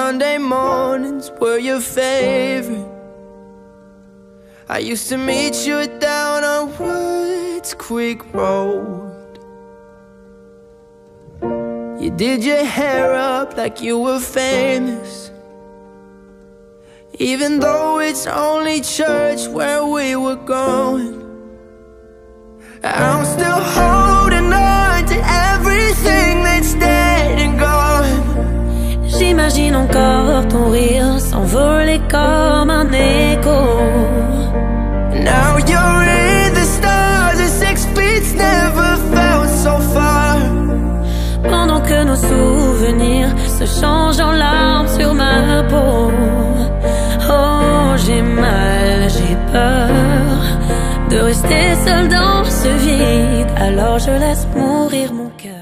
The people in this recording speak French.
Sunday mornings were your favorite. I used to meet you down on Woods Creek Road. You did your hair up like you were famous, even though it's only church where we were going. I'm still holding on to everything that's dead and gone. J'imagine encore ton rire s'envoler comme un écho. Now you're in the stars and 6 feet's never felt so far. Pendant que nos souvenirs se changent en larmes sur ma peau. Oh, j'ai mal, j'ai peur de rester seule dans ce vide. Alors je laisse mourir mon cœur.